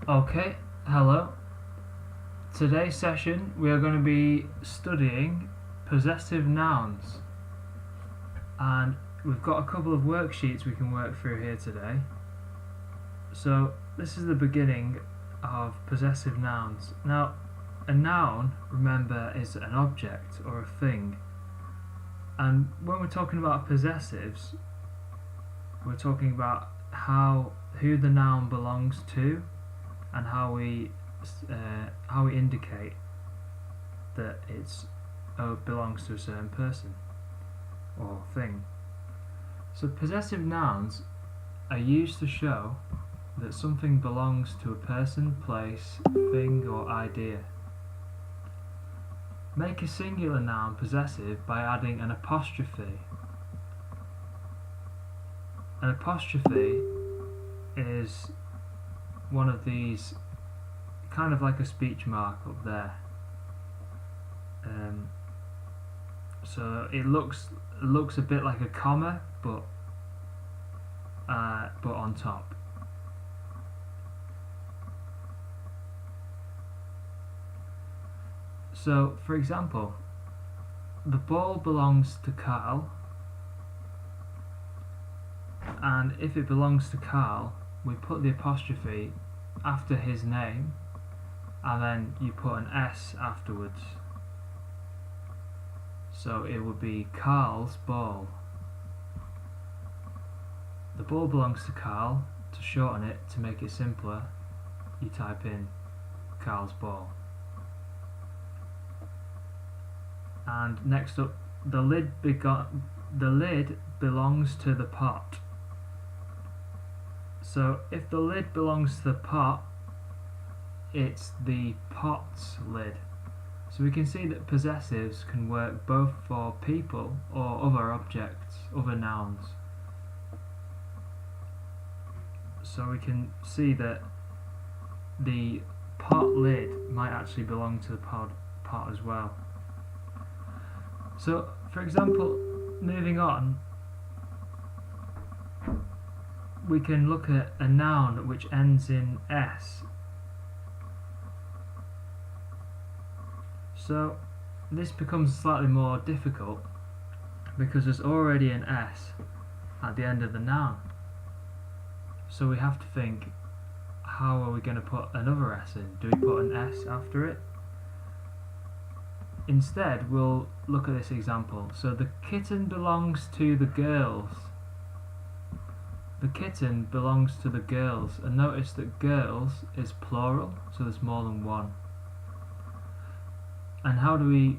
Okay, hello. Today's session we are going to be studying possessive nouns, and we've got a couple of worksheets we can work through here today. So this is the beginning of possessive nouns. Now, a noun, remember, is an object or a thing, and when we're talking about possessives, we're talking about who the noun belongs to and how we indicate that it belongs to a certain person or thing. So possessive nouns are used to show that something belongs to a person, place, thing or idea. Make a singular noun possessive by adding an apostrophe. An apostrophe is one of these, kind of like a speech mark up there. So it looks a bit like a comma, but on top. So, for example, the ball belongs to Carl, and if it belongs to Carl, we put the apostrophe after his name, and then you put an S afterwards. So it would be Carl's ball. The ball belongs to Carl. To shorten it, to make it simpler, you type in Carl's ball. And next up, the lid belongs to the pot. So if the lid belongs to the pot, it's the pot's lid. So we can see that possessives can work both for people or other objects, other nouns. So we can see that the pot lid might actually belong to the pot as well. So, for example, moving on, we can look at a noun which ends in S. So this becomes slightly more difficult because there's already an S at the end of the noun. So we have to think, how are we going to put another S in? Do we put an S after it? Instead, we'll look at this example. So the kitten belongs to the girls. The kitten belongs to the girls, and notice that girls is plural, so there's more than one. And how do we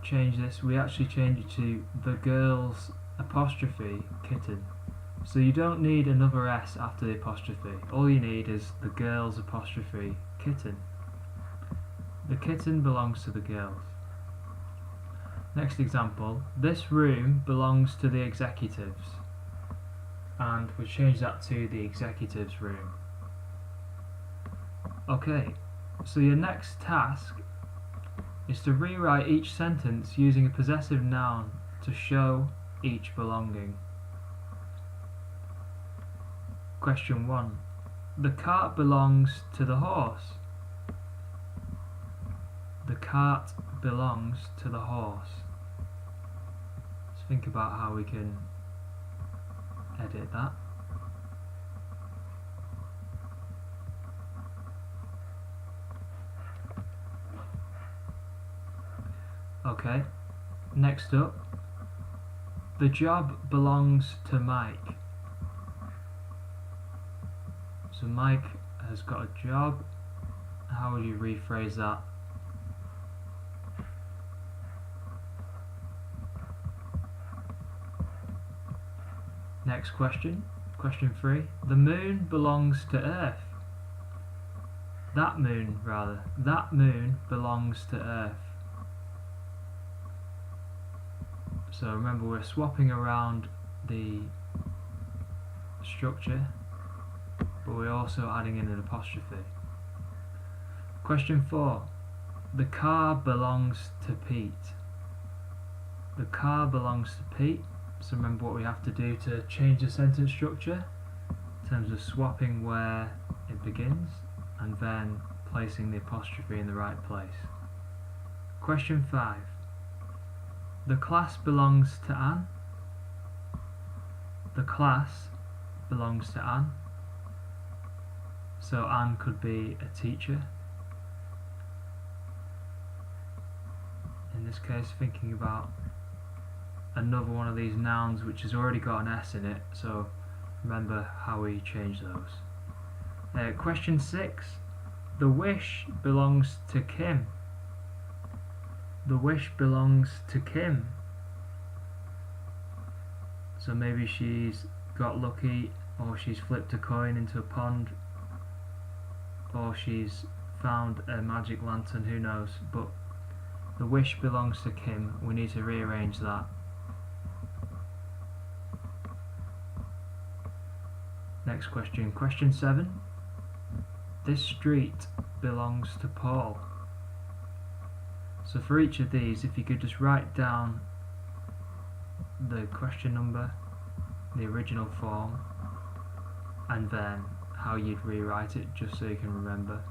change this? We actually change it to the girls apostrophe kitten. So you don't need another S after the apostrophe. All you need is the girls apostrophe kitten. The kitten belongs to the girls. Next example, this room belongs to the executives, and we change that to the executives room. Okay, so your next task is to rewrite each sentence using a possessive noun to show each belonging. Question 1. The cart belongs to the horse. The cart belongs to the horse. Let's think about how we can edit that. Okay, next up, the job belongs to Mike. So Mike has got a job. How would you rephrase that? Next question, question 3. The moon belongs to Earth. That moon belongs to Earth. So remember, we're swapping around the structure, but we're also adding in an apostrophe. Question 4. The car belongs to Pete. The car belongs to Pete. So remember what we have to do to change the sentence structure in terms of swapping where it begins. and then placing the apostrophe in the right place. Question 5. The class belongs to Anne. The class belongs to Anne. So Anne could be a teacher. In this case, thinking about another one of these nouns which has already got an S in it, so remember how we change those. Question 6. The wish belongs to Kim. The wish belongs to Kim. So maybe she's got lucky, or she's flipped a coin into a pond, or she's found a magic lantern, who knows. But the wish belongs to Kim. We need to rearrange that. Next question. Question 7. This street belongs to Paul. So for each of these, if you could just write down the question number, the original form, and then how you'd rewrite it, just so you can remember.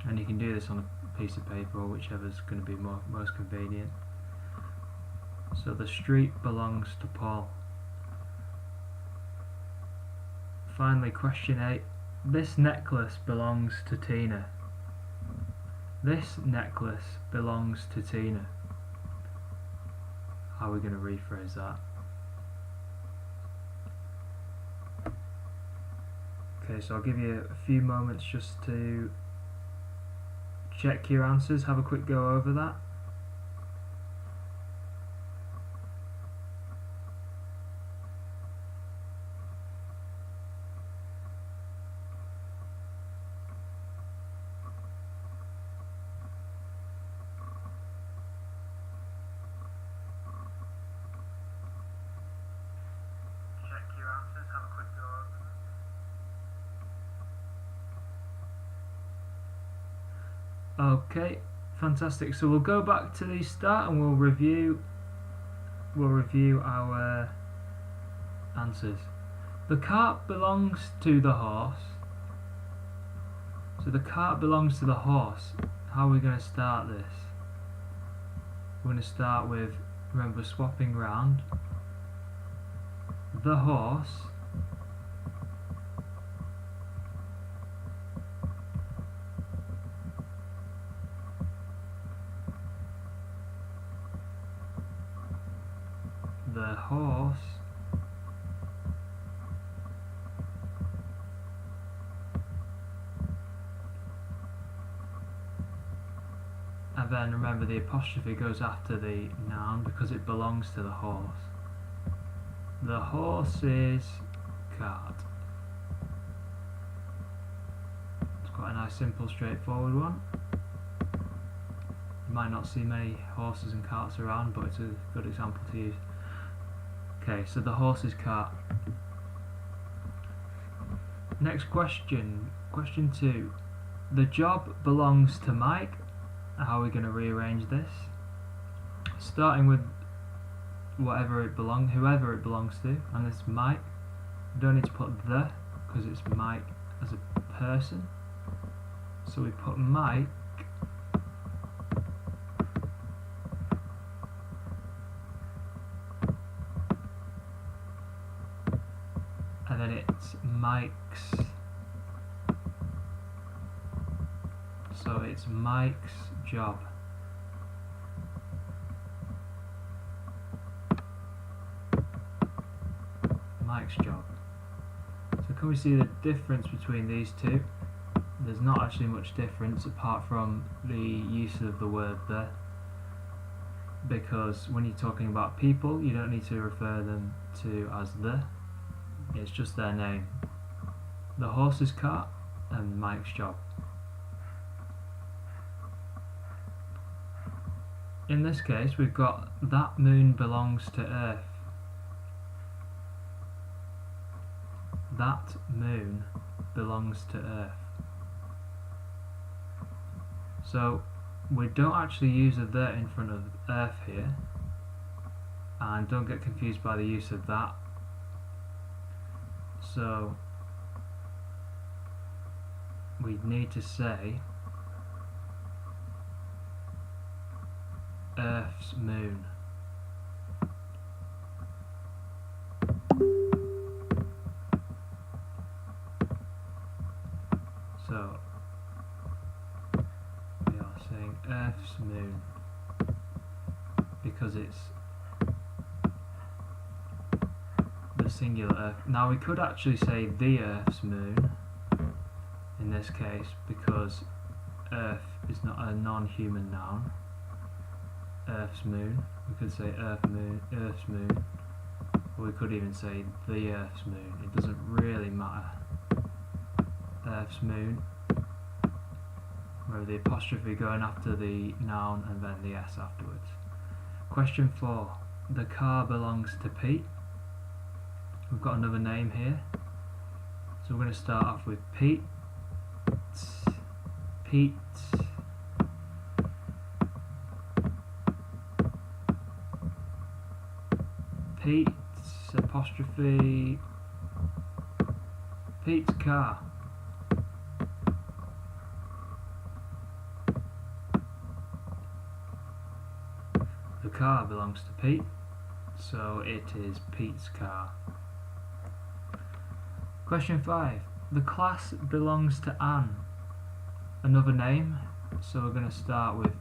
And you can do this on a piece of paper or whichever's going to be most convenient. So the street belongs to Paul. Finally, question 8. This necklace belongs to Tina. This necklace belongs to Tina. How are we going to rephrase that? Okay, so I'll give you a few moments just to check your answers, have a quick go over that. Okay, fantastic. So we'll go back to the start and we'll review our answers. The cart belongs to the horse. So the cart belongs to the horse. How are we going to start this? We're going to start with, remember, swapping round. The horse and then remember the apostrophe goes after the noun because it belongs to the horse. The horse's cart. It's quite a nice, simple, straightforward one. You might not see many horses and carts around, but it's a good example to use. Okay, so the horse's cart. Next question, question 2. The job belongs to Mike. How are we going to rearrange this? Starting with whoever it belongs to, and it's Mike. We don't need to put the, because it's Mike as a person. So we put Mike and then it's Mike's. So it's Mike's job. Mike's job. So can we see the difference between these two? There's not actually much difference apart from the use of the word the, because when you're talking about people you don't need to refer them to as the, it's just their name. The horse's cart and Mike's job. In this case we've got that moon belongs to Earth. That moon belongs to Earth. So we don't actually use a the in front of Earth here, and don't get confused by the use of that. So we need to say Earth's moon. So we are saying Earth's moon because it's the singular Earth. Now we could actually say the Earth's moon in this case because Earth is not a non-human noun. Earth's moon. We could say Earth's moon, or we could even say the Earth's moon. It doesn't really matter. Earth's moon, with the apostrophe going after the noun and then the S afterwards. Question 4. The car belongs to Pete. We've got another name here. So we're going to start off with Pete. Pete. Pete's apostrophe. Pete's car. The car belongs to Pete, so it is Pete's car. Question 5. The class belongs to Anne. Another name, so we're going to start with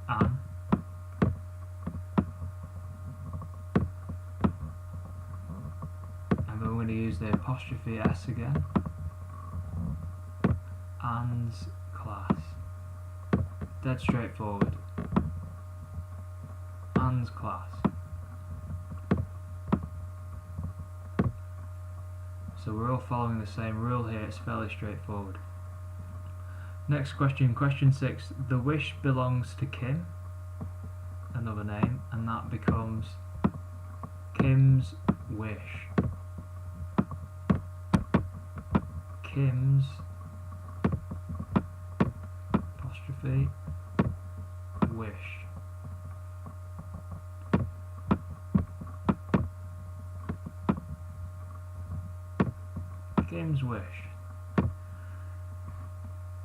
Anne. And then we're going to use the apostrophe S again. Anne's class. Dead straightforward. Anne's class. So we're all following the same rule here, it's fairly straightforward. Next question, question 6. The wish belongs to Kim, another name, and that becomes Kim's wish. Kim's apostrophe wish. Kim's wish.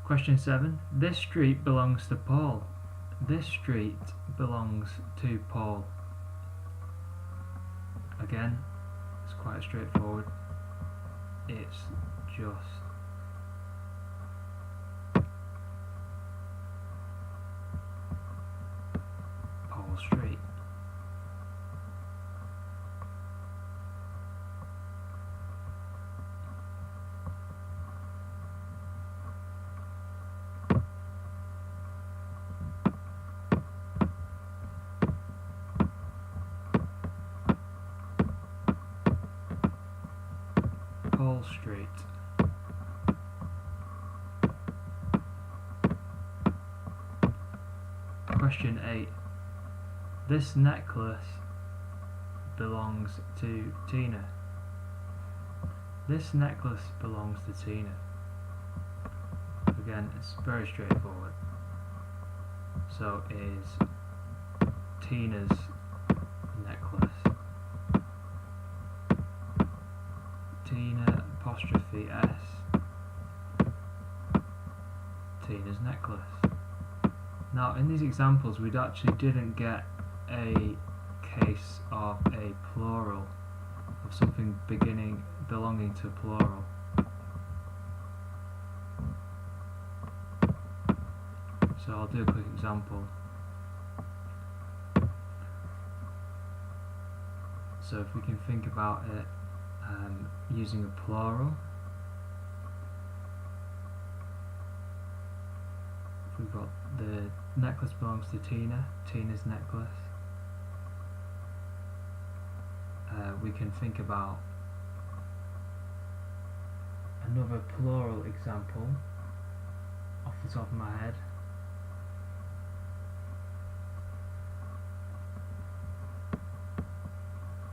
Question 7. This street belongs to Paul. This street belongs to Paul. Again, it's quite straightforward. It's just Paul Street. Paul Street. Question 8. This necklace belongs to Tina. This necklace belongs to Tina. Again, it's very straightforward. So it is Tina's necklace. Tina apostrophe S. Tina's necklace. Now in these examples we actually didn't get a case of a plural, of something belonging to plural. So I'll do a quick example. So if we can think about it using a plural, if we've got the necklace belongs to Tina, Tina's necklace, we can think about another plural example off the top of my head.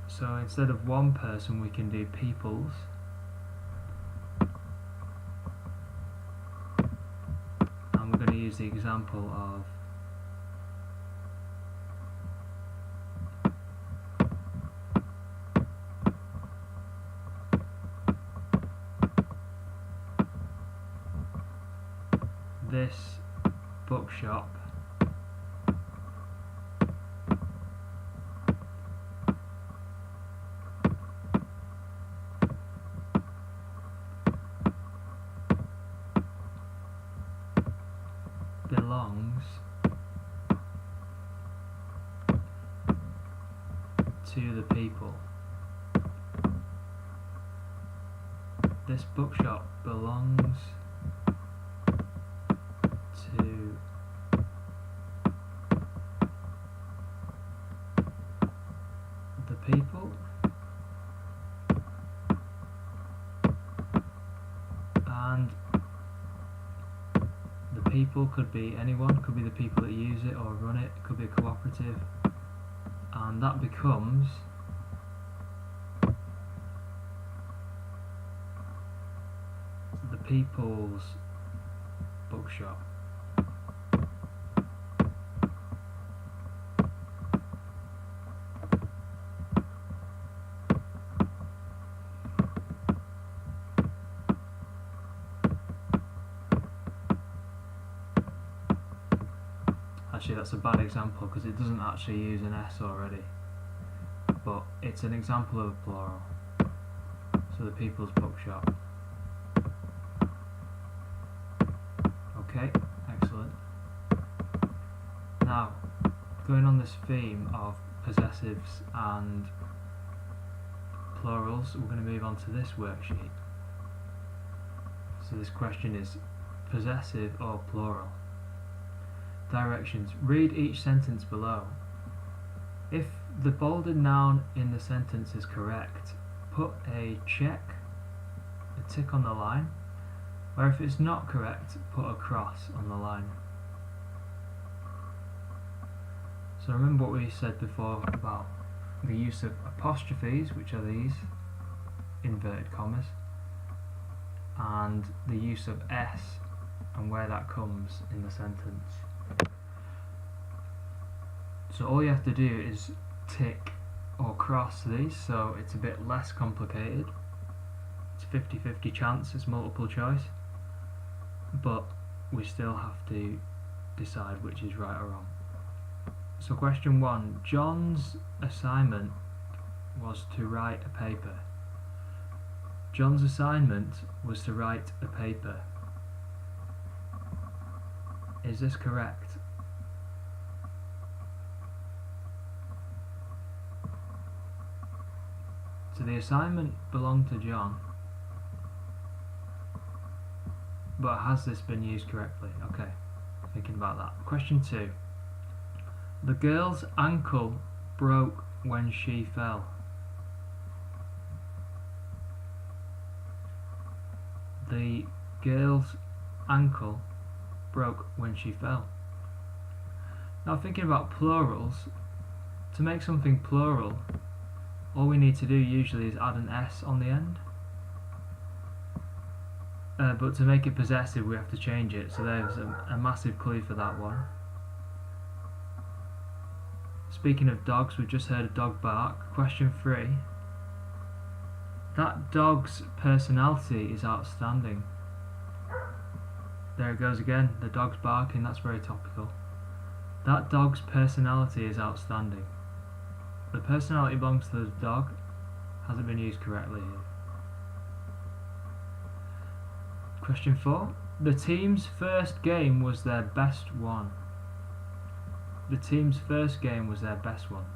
So instead of one person we can do peoples. And we're going to use the example of this bookshop belongs to the people. This bookshop belongs to the people, and the people could be anyone, could be the people that use it or run it, could be a cooperative, and that becomes the people's bookshop. Actually, that's a bad example because it doesn't actually use an S already, but it's an example of a plural. So the people's bookshop. Okay, excellent. Now, going on this theme of possessives and plurals, we're going to move on to this worksheet. So this question is possessive or plural. Directions. Read each sentence below. If the bolded noun in the sentence is correct, put a check, a tick on the line, or if it's not correct, put a cross on the line. So remember what we said before about the use of apostrophes, which are these inverted commas, and the use of S and where that comes in the sentence. So all you have to do is tick or cross these, so it's a bit less complicated. It's 50-50 chance, it's multiple choice, but we still have to decide which is right or wrong. So question 1, John's assignment was to write a paper. John's assignment was to write a paper. Is this correct? So the assignment belonged to John, but has this been used correctly? Okay, thinking about that. Question 2. The girl's ankle broke when she fell. The girl's ankle broke when she fell. Now thinking about plurals, to make something plural, all we need to do usually is add an S on the end. But to make it possessive we have to change it, so there's a massive clue for that one. Speaking of dogs, we've just heard a dog bark. Question 3. That dog's personality is outstanding. There it goes again, the dog's barking, that's very topical. That dog's personality is outstanding. The personality belongs to the dog, hasn't been used correctly here. Question 4. The team's first game was their best one. The team's first game was their best one.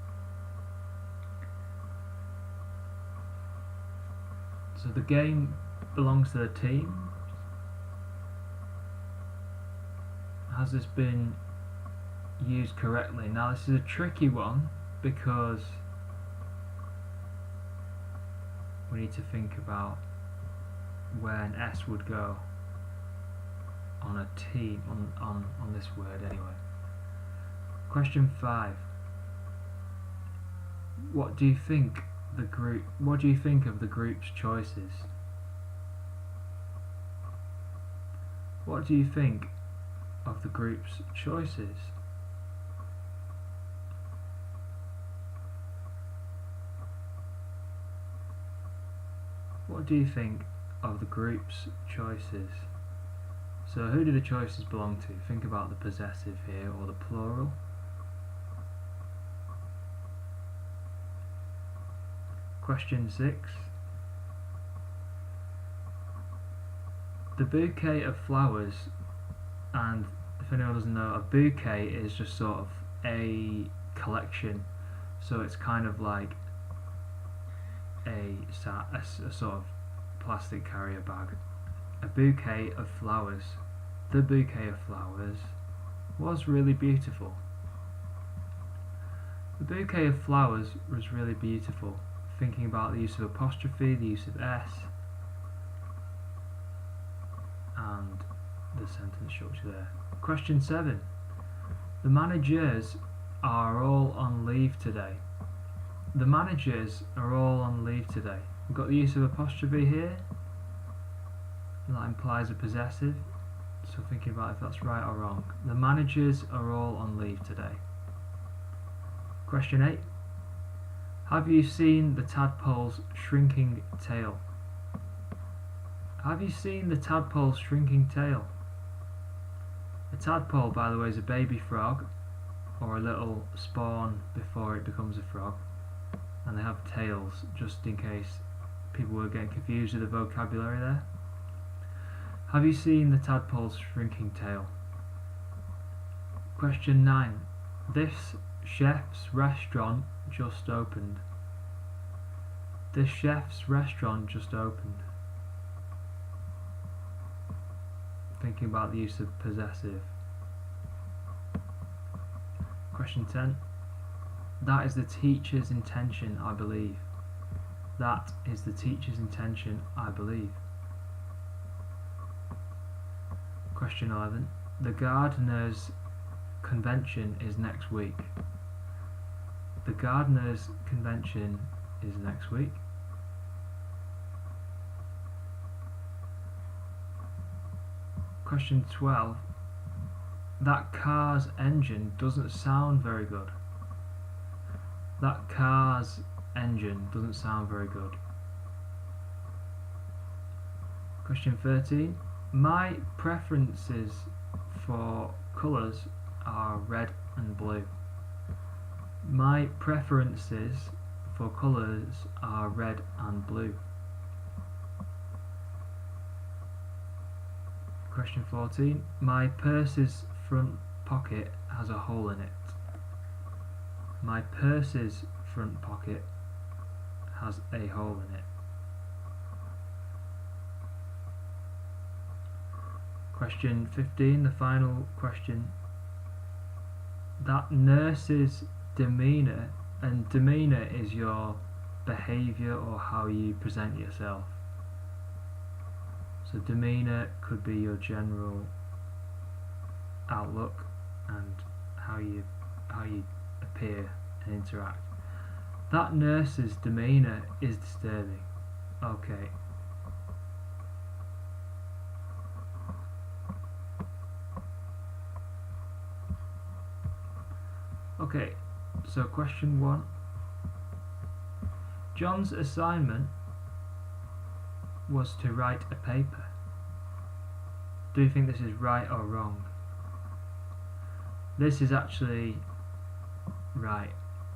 So the game belongs to the team. Has this been used correctly? Now this is a tricky one because we need to think about where an S would go on a team, on this word anyway. Question 5. What do you think of the group's choices? What do you think of the group's choices? What do you think of the group's choices? So who do the choices belong to? Think about the possessive here, or the plural. Question 6. The bouquet of flowers, and if anyone doesn't know, a bouquet is just sort of a collection, so it's kind of like a sort of plastic carrier bag. A bouquet of flowers. The bouquet of flowers was really beautiful. The bouquet of flowers was really beautiful. Thinking about the use of apostrophe, the use of S, and the sentence structure there. Question 7. The managers are all on leave today. The managers are all on leave today. We've got the use of apostrophe here. That implies a possessive. So thinking about if that's right or wrong. The managers are all on leave today. Question 8. Have you seen the tadpole's shrinking tail? Have you seen the tadpole's shrinking tail? A tadpole, by the way, is a baby frog, or a little spawn before it becomes a frog, and they have tails, just in case people were getting confused with the vocabulary there. Have you seen the tadpole's shrinking tail? Question 9. This chef's restaurant just opened. This chef's restaurant just opened. Thinking about the use of possessive. Question 10. That is the teacher's intention, I believe. That is the teacher's intention, I believe. Question 11. The gardener's convention is next week. The gardener's convention is next week. Question 12. That car's engine doesn't sound very good. That car's engine doesn't sound very good. Question 13. My preferences for colours are red and blue. My preferences for colours are red and blue. Question 14. My purse's front pocket has a hole in it. My purse's front pocket has a hole in it. Question 15, the final question. That nurse's demeanour, and demeanour is your behaviour or how you present yourself. So demeanour could be your general outlook and how you appear and interact. That nurse's demeanour is disturbing. Okay. Okay, so question 1. John's assignment was to write a paper. Do you think this is right or wrong? This is actually right.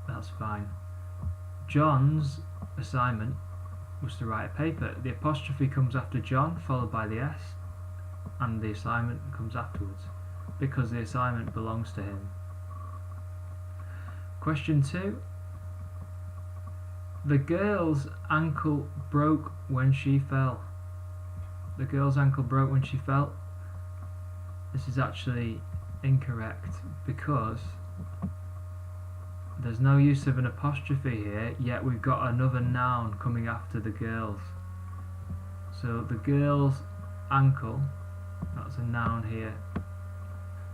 That's fine. John's assignment was to write a paper. The apostrophe comes after John, followed by the S, and the assignment comes afterwards, because the assignment belongs to him. Question 2. The girl's ankle broke when she fell. The girl's ankle broke when she fell. This is actually incorrect because there's no use of an apostrophe here, yet we've got another noun coming after the girl's. So the girl's ankle, that's a noun here.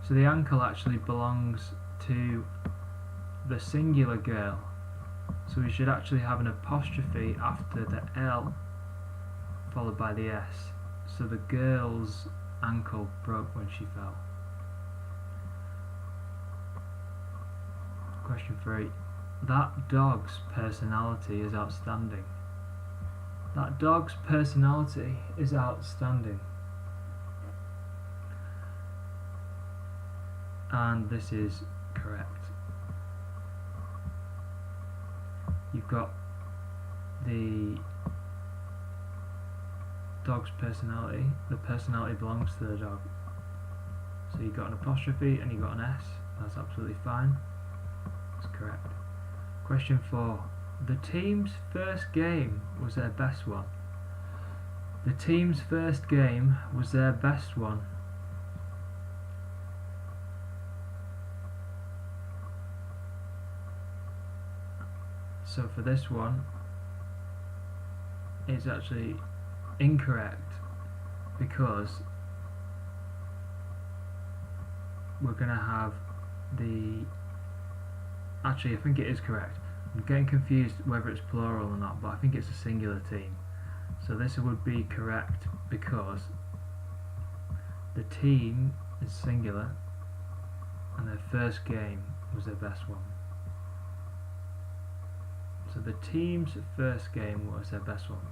So the ankle actually belongs to the singular girl. So we should actually have an apostrophe after the L followed by the S. So the girl's ankle broke when she fell. Question 3. That dog's personality is outstanding. That dog's personality is outstanding. and this is correct. You've got the dog's personality. The personality belongs to the dog. So you've got an apostrophe and you've got an S. That's absolutely fine. That's correct. Question 4. The team's first game was their best one. The team's first game was their best one. So for this one, it's actually incorrect because we're going to have the... Actually, I think it is correct. I'm getting confused whether it's plural or not, but I think it's a singular team. So this would be correct because the team is singular and their first game was their best one. So the team's first game was their best one.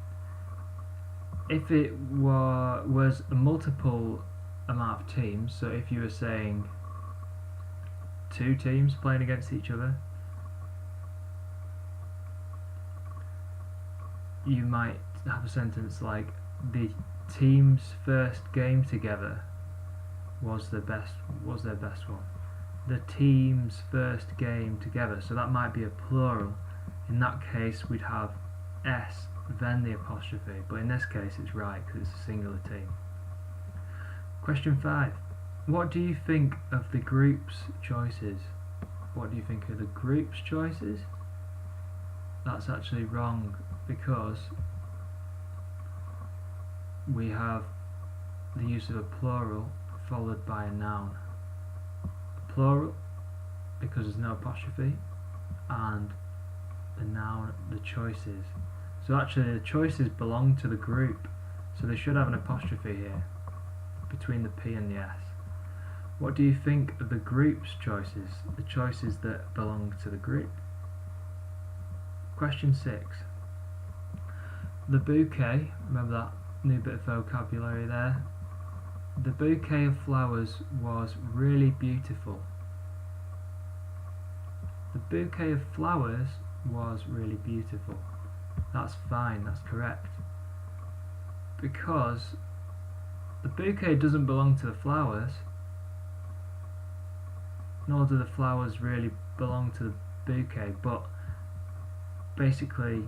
If it was a multiple amount of teams, so if you were saying 2 teams playing against each other, you might have a sentence like the team's first game together was their best one. The team's first game together, so that might be a plural. In that case we'd have S then the apostrophe, but in this case it's right because it's a singular team. Question 5. What do you think of the group's choices? What do you think of the group's choices? That's actually wrong because we have the use of a plural followed by a noun. A plural because there's no apostrophe, and the noun, the choices. So actually the choices belong to the group, so they should have an apostrophe here between the P and the S. What do you think of the group's choices? The choices that belong to the group. Question 6. The bouquet, remember that new bit of vocabulary there? The bouquet of flowers was really beautiful. The bouquet of flowers was really beautiful. That's fine, that's correct. Because the bouquet doesn't belong to the flowers, nor do the flowers really belong to the bouquet, but basically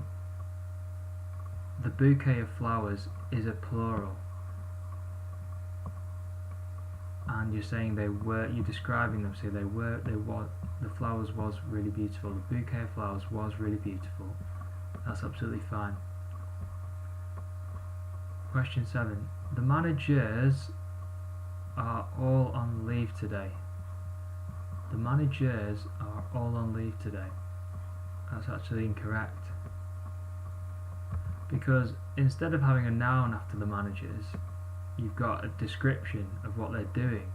the bouquet of flowers is a plural. And you're saying they were, you're describing them, so the flowers was really beautiful. The bouquet of flowers was really beautiful. That's absolutely fine. Question 7. The managers are all on leave today. The managers are all on leave today. That's actually incorrect. Because instead of having a noun after the managers, you've got a description of what they're doing.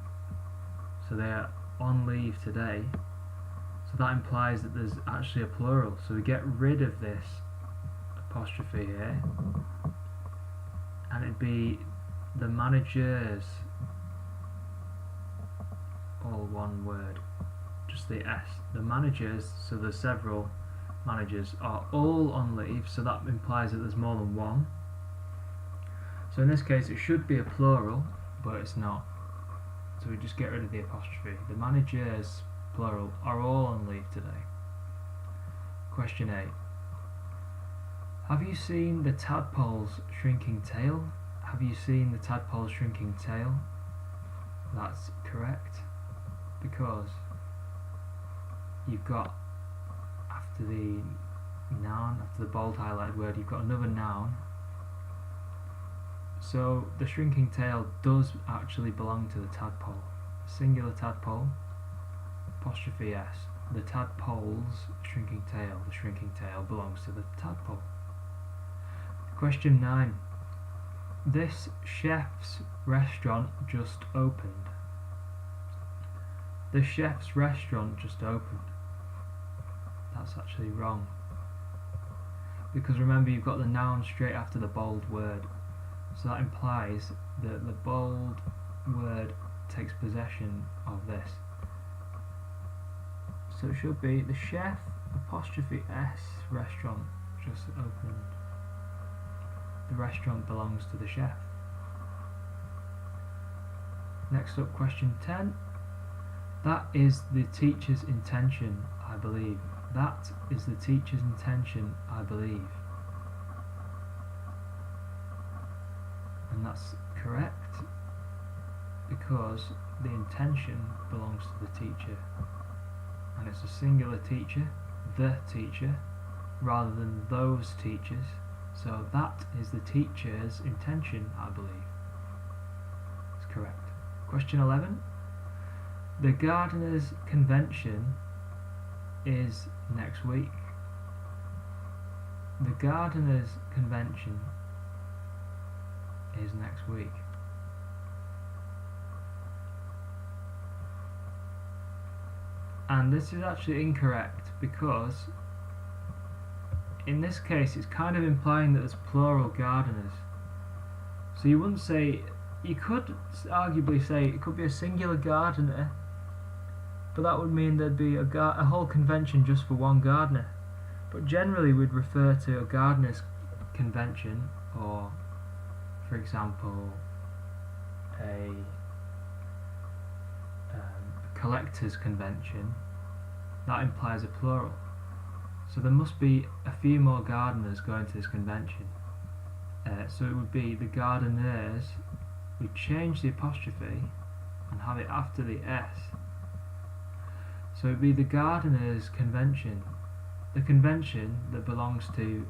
So they are on leave today. So that implies that there's actually a plural. So we get rid of this apostrophe here, and it'd be the managers, all one word, just the S. The managers, so there's several managers, are all on leave, so that implies that there's more than one. So in this case it should be a plural, but it's not. So we just get rid of the apostrophe. The managers, plural, are all on leave today. Question 8. Have you seen the tadpole's shrinking tail? Have you seen the tadpole's shrinking tail? That's correct, because you've got, after the noun, after the bold highlighted word, you've got another noun. So the shrinking tail does actually belong to the tadpole. Singular tadpole, apostrophe S. The tadpole's shrinking tail, the shrinking tail belongs to the tadpole. Question 9. This chef's restaurant just opened. The chef's restaurant just opened. That's actually wrong. Because remember, you've got the noun straight after the bold word. So that implies that the bold word takes possession of this. So it should be the chef apostrophe S restaurant just opened. The restaurant belongs to the chef. Next up, question 10. That is the teacher's intention, I believe. That is the teacher's intention, I believe. And that's correct because the intention belongs to the teacher. And it's a singular teacher, the teacher, rather than those teachers. So that is the teacher's intention, I believe. That's correct. Question 11. The gardener's convention is next week. The gardener's convention is next week. And this is actually incorrect because in this case it's kind of implying that there's plural gardeners. So you wouldn't say, you could arguably say it could be a singular gardener, but that would mean there'd be a whole convention just for one gardener. But generally we'd refer to a gardener's convention, or for example a collector's convention. That implies a plural. So there must be a few more gardeners going to this convention. So it would be the gardeners. We change the apostrophe and have it after the S. So it would be the gardeners' convention, the convention that belongs to